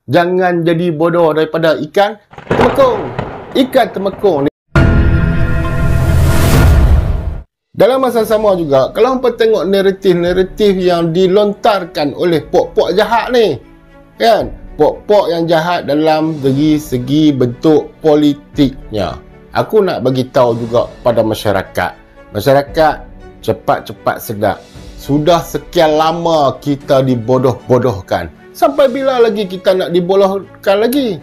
Jangan jadi bodoh daripada ikan temekung. Ikan temekung ni. Dalam masa sama juga, kalau hampa tengok naratif-naratif yang dilontarkan oleh pok-pok jahat ni, kan? Pok-pok yang jahat dalam dari segi bentuk politiknya. Aku nak bagi tahu juga pada masyarakat. Masyarakat cepat-cepat sedar. Sudah sekian lama kita dibodoh-bodohkan. Sampai bila lagi kita nak dibodohkan lagi?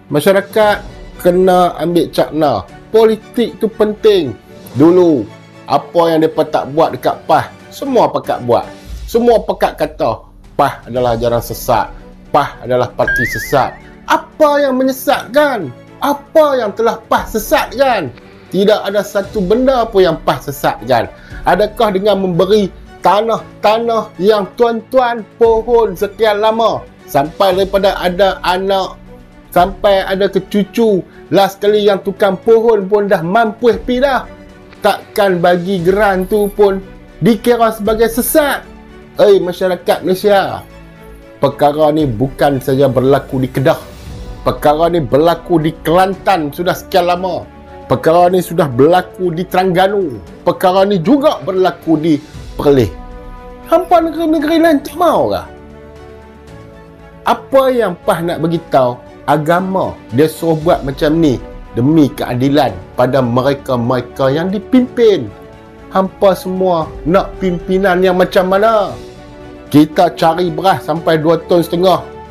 Masyarakat kena ambil cakna. Politik tu penting. Dulu, apa yang mereka tak buat dekat PAS, semua pakat buat. Semua pakat kata, PAS adalah ajaran sesat. PAS adalah parti sesat. Apa yang menyesatkan? Apa yang telah PAS sesatkan? Tidak ada satu benda pun yang PAS sesatkan. Adakah dengan memberi tanah-tanah yang tuan-tuan pohon sekian lama, sampai daripada ada anak, sampai ada kecucu, last kali yang tukang pohon pun dah mampu pi dah, takkan bagi geran tu pun dikira sebagai sesat? Masyarakat Malaysia, perkara ni bukan saja berlaku di Kedah. Perkara ni berlaku di Kelantan sudah sekian lama. Perkara ni sudah berlaku di Terengganu. Perkara ni juga berlaku di Perlis. Hampa negeri-negeri lain tak mau kah? Apa yang PAS nak beritahu, agama dia suruh buat macam ni demi keadilan pada mereka-mereka yang dipimpin. Hampa semua nak pimpinan yang macam mana? Kita cari beras sampai 2,5 ton.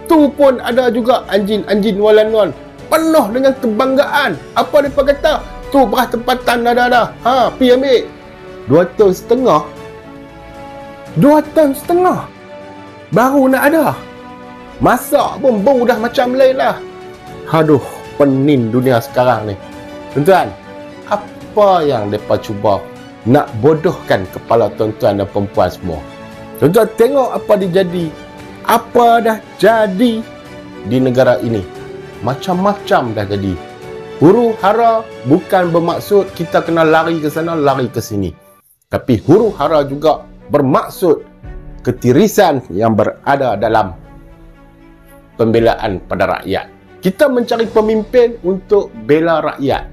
Tu pun ada juga anjing-anjing walanuan penuh dengan kebanggaan. Apa mereka kata? Tu beras tempatan ada. Pi ambil. 2,5 ton. 2,5 ton. Baru nak ada. Masak pun bau dah macam lain lah. Aduh, pening dunia sekarang ni. Tuan-tuan, apa yang mereka cuba nak bodohkan kepala tuan-tuan dan perempuan semua? Tuan-tuan tengok apa dijadi. Apa dah jadi di negara ini. Macam-macam dah jadi. Huru hara bukan bermaksud kita kena lari ke sana, lari ke sini. Tapi huru hara juga bermaksud ketirisan yang berada dalam pembelaan pada rakyat. Kita mencari pemimpin untuk bela rakyat.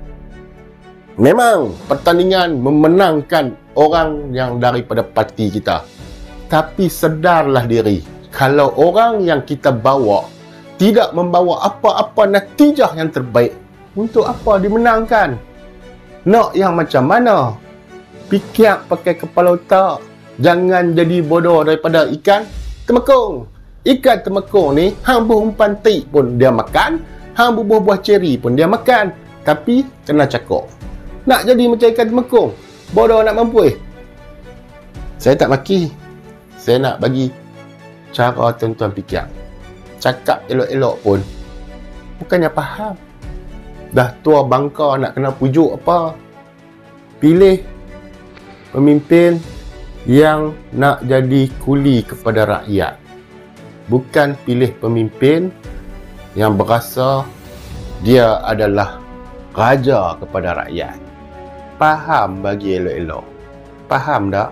Memang pertandingan memenangkan orang yang daripada parti kita. Tapi sedarlah diri, kalau orang yang kita bawa tidak membawa apa-apa natijah yang terbaik, untuk apa dimenangkan? Nak yang macam mana? Fikir pakai kepala otak. Jangan jadi bodoh daripada ikan temekung. Ikan temekung ni, hang berumpan tik pun dia makan, hang buah-buah ceri pun dia makan. Tapi kena cakap. Nak jadi macam ikan temekung, bodoh nak mampu. Saya tak maki. Saya nak bagi cara tuan-tuan fikir. Cakap elok-elok pun bukannya faham. Dah tua bangka nak kena pujuk apa? Pilih pemimpin yang nak jadi kuli kepada rakyat. Bukan pilih pemimpin yang berasa dia adalah raja kepada rakyat. Faham bagi elok-elok. Faham tak?